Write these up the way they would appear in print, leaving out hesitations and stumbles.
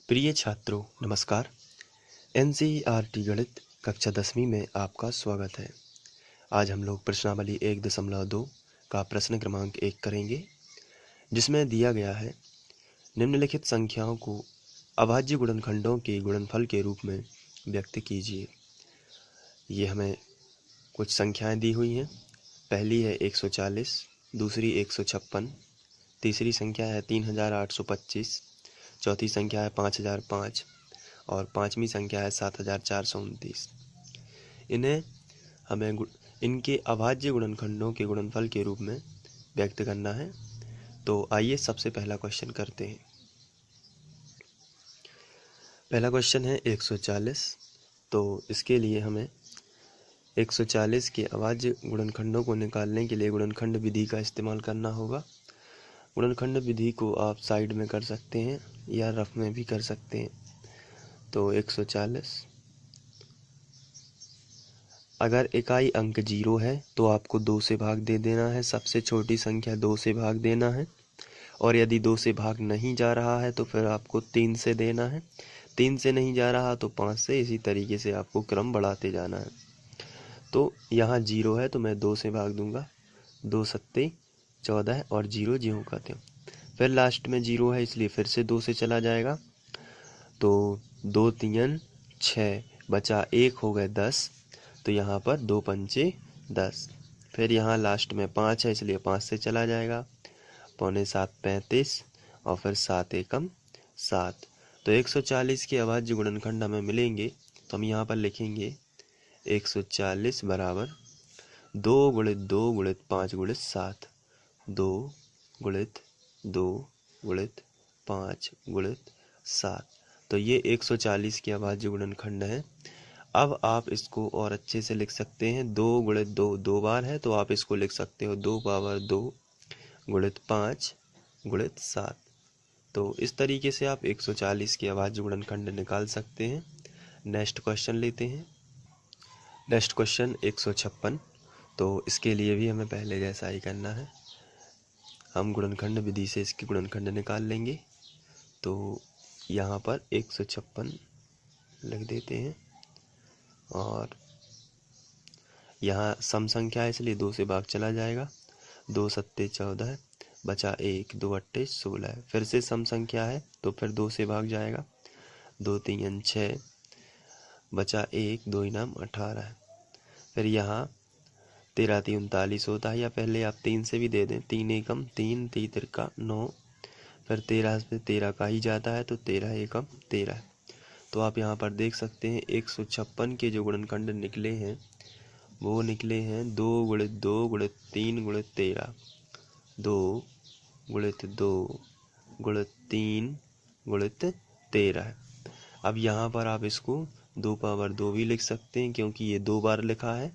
प्रिय छात्रों नमस्कार। एनसीईआरटी गणित कक्षा 10वीं में आपका स्वागत है। आज हम लोग प्रश्नावली 1.2 का प्रश्न क्रमांक 1 करेंगे, जिसमें दिया गया है निम्नलिखित संख्याओं को अभाज्य गुणनखंडों के गुणनफल के रूप में व्यक्त कीजिए। ये हमें कुछ संख्याएं दी हुई हैं। पहली है 140, दूसरी 156, तीसरी संख्या है 3825, चौथी संख्या है 5005 और पांचवी संख्या है 7429। इन्हें हमें इनके अभाज्य गुणनखंडों के गुणनफल के रूप में व्यक्त करना है। तो आइए सबसे पहला क्वेश्चन करते हैं। पहला क्वेश्चन है 140। तो इसके लिए हमें 140 के अभाज्य गुणनखंडों को निकालने के लिए गुणनखंड विधि का इस्तेमाल करना होगा। गुणनखंड विधि को आप साइड में कर सकते हैं या रफ में भी कर सकते हैं। तो 140, अगर इकाई अंक 0 है तो आपको 2 से भाग दे देना है। सबसे छोटी संख्या 2 से भाग देना है, और यदि 2 से भाग नहीं जा रहा है तो फिर आपको 3 से देना है। 3 से नहीं जा रहा तो 5 से। इसी तरीके से आपको क्रम बढ़ाते जाना है। तो यहाँ 0 है तो मैं 2 से भाग दूंगा। 2 सत्ते 14 और 0 ज्यों का त्यों। फिर लास्ट में 0 है इसलिए फिर से 2 से चला जाएगा। तो 2 3 6 बचा 1 हो गए 10। तो यहाँ पर 2 पंचे 10। फिर यहाँ लास्ट में 5 है इसलिए 5 से चला जाएगा। पौने 7 35 और फिर 7 एकम 7। तो 140 के अभाज्य गुणनखंड हमें मिलेंगे। तो हम यहाँ पर लिखेंगे 140 बराबर 2 गुणित 2 गुणित 5 गुणित 7। 2 गुणित 2 गुणित 5 गुणित 7। तो ये 140 के अभाज्य गुणनखंड है। अब आप इसको और अच्छे से लिख सकते हैं। 2 गुणित 2 दो बार है तो आप इसको लिख सकते हो 2 पावर 2 गुणित 5 गुणित 7। तो इस तरीके से आप 140 के अभाज्य गुणनखंड निकाल सकते हैं। नेक्स्ट क्वेश्चन लेते हैं। Next question 156। तो इसके लिए भी हमें पहले जैसा ही करना है। हम गुणनखंड विधि से इसके गुणनखंड निकाल लेंगे। तो यहाँ पर 156 लिख देते हैं, और यहाँ सम संख्या है इसलिए 2 से भाग चला जाएगा। 2 सत्ते 14 बचा 1, 2 अट्ठे 16। फिर से सम संख्या है तो फिर 2 से भाग जाएगा। 2 3 6 बचा 1, 2 इनाम 18। फिर यहाँ 13 3 39 होता है, या पहले आप 3 से भी दे दें। 3 एकम 3, 3 तिरका 9। फिर 13 से 13 का ही जाता है तो 13 एकम 13। तो आप यहाँ पर देख सकते हैं 156 के जो गुणनखंड निकले हैं वो निकले हैं 2 गुणित 2 गुणित 3 गुणित 13। 2 गुणित 2 गुणित 3 गुणित 13। अब यहाँ पर आप इसको 2 पावर 2 भी लिख सकते हैं क्योंकि ये 2 बार लिखा है।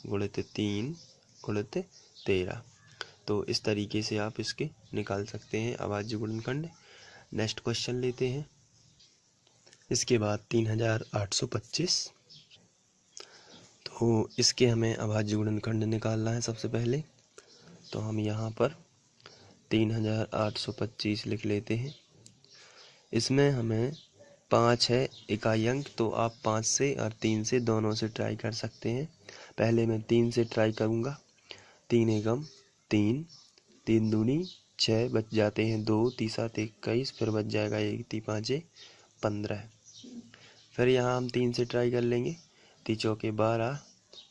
गुणित 3 गुणित 13। तो इस तरीके से आप इसके निकाल सकते हैं अभाज्य गुणनखंड। नेक्स्ट क्वेश्चन लेते हैं। इसके बाद 3825। तो इसके हमें अभाज्य गुणनखंड निकालना है सबसे पहले। तो हम यहाँ पर 3825 लिख लेते हैं। इसमें हमें 5 है इकाई अंक, तो आप 5 से और 3 से दोनों से ट्राई कर सकते हैं। पहले मैं 3 से ट्राई करूँगा। 3 एकम 3, 3 दूनी 6 बच जाते हैं 2, 3 7 21। फिर बच जाएगा 1, 3 5 15। फिर यहाँ हम 3 से ट्राई कर लेंगे। 3 चौके 12,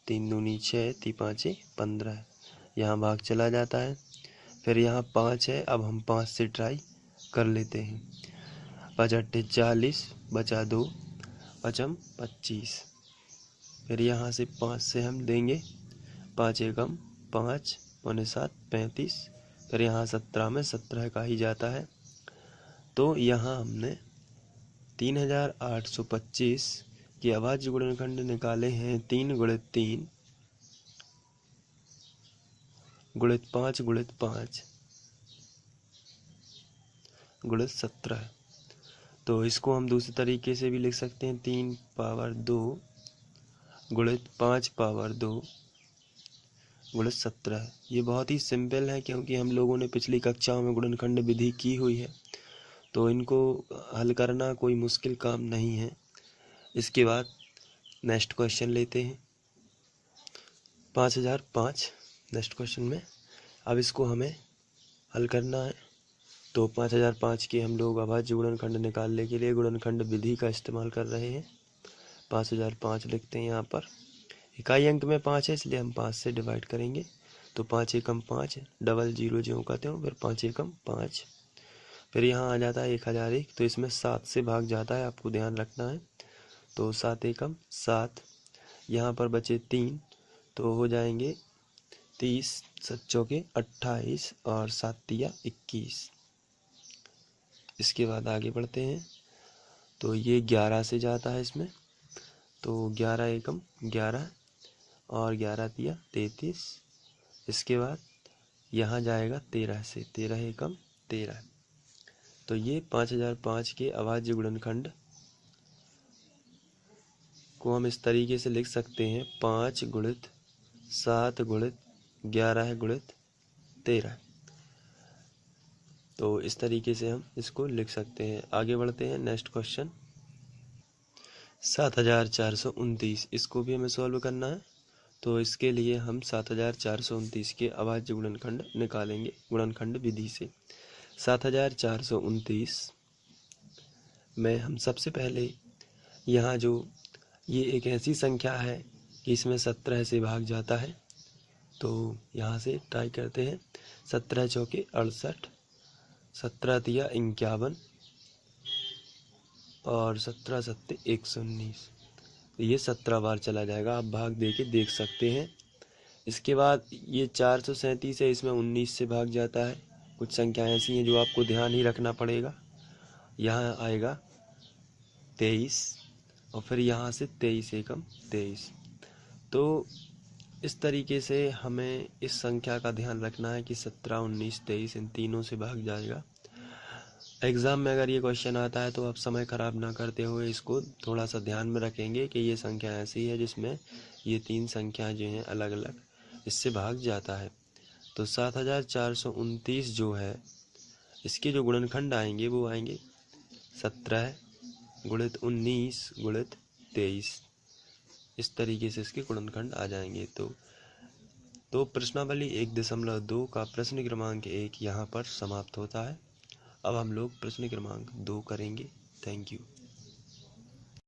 3 दूनी 6, 3 5 15। यहाँ भाग चला जाता है। फिर यहाँ 5 है, अब हम 5 से ट्राई कर लेते हैं। 5 अट्ठे 40 बचा 2, पचम 25। फिर यहाँ से 5 से हम देंगे। 5 एकम 5, पौने 7 35। फिर यहाँ 17 में 17 का ही जाता है। तो यहाँ हमने 3825 के अभाज्य गुणनखंड निकाले हैं। 3 गुणित 3 गुणित 5 गुणित 5 गुणित 17। तो इसको हम दूसरे तरीके से भी लिख सकते हैं। 3 पावर 2 गुणित 5 पावर 2 गुणित 17। ये बहुत ही सिंपल है क्योंकि हम लोगों ने पिछली कक्षाओं में गुणनखंड विधि की हुई है। तो इनको हल करना कोई मुश्किल काम नहीं है। इसके बाद नेक्स्ट क्वेश्चन लेते हैं 5005 नेक्स्ट क्वेश्चन में। अब इसको हमें हल करना है। तो 5005 के हम लोग अभाज्य गुणनखंड निकालने के लिए गुणनखंड विधि का इस्तेमाल कर रहे हैं। 5005 लिखते हैं यहाँ पर। इकाई अंक में 5 है इसलिए हम 5 से डिवाइड करेंगे। तो 5 एकम 5, डबल जीरो ज्यों का त्यों, फिर 5 एकम 5, फिर यहाँ आ जाता है 1001। तो इसमें 7 से भाग जाता है, आपको ध्यान रखना है। तो 7 एकम 7, यहाँ पर बचे 3 तो हो जाएंगे 30, 7 चौके 28 और 7 तिया 21। इसके बाद आगे बढ़ते हैं। तो ये 11 से जाता है इसमें। तो 11 एकम 11 और 11 तिया 33। इसके बाद यहाँ जाएगा 13 से, 13 एकम 13। तो ये 5005 के अभाज्य गुणनखंड को हम इस तरीके से लिख सकते हैं 5 गुणित 7 गुणित 11 गुणित 13। तो इस तरीके से हम इसको लिख सकते हैं। आगे बढ़ते हैं नेक्स्ट क्वेश्चन 7429। इसको भी हमें सॉल्व करना है। तो इसके लिए हम 7429 के अभाज्य गुणनखंड निकालेंगे गुणनखंड विधि से। 7429 में हम सबसे पहले यहाँ जो ये एक ऐसी संख्या है कि इसमें 17 से भाग जाता है। तो यहाँ से ट्राई करते हैं। 17 चौके 68, 17 तिया 51 और 17 सत्ते 119। तो ये 17 बार चला जाएगा, आप भाग दे के देख सकते हैं। इसके बाद ये 437 है, इसमें 19 से भाग जाता है। कुछ संख्याएं ऐसी हैं जो आपको ध्यान ही रखना पड़ेगा। यहाँ आएगा 23 और फिर यहाँ से 23 एकम 23। तो इस तरीके से हमें इस संख्या का ध्यान रखना है कि 17, 19, 23 इन तीनों से भाग जाएगा। एग्ज़ाम में अगर ये क्वेश्चन आता है तो आप समय ख़राब ना करते हुए इसको थोड़ा सा ध्यान में रखेंगे कि ये संख्या ऐसी है जिसमें ये तीन संख्याएं जो हैं अलग अलग इससे भाग जाता है। तो 7429 जो है इसके जो गुणनखंड आएंगे वो आएंगे 17 गुणित 19 गुणित 23। इस तरीके से इसके गुणनखंड आ जाएंगे। तो प्रश्नावली 1.2 का प्रश्न क्रमांक 1 यहाँ पर समाप्त होता है। अब हम लोग प्रश्न क्रमांक 2 करेंगे। Thank you.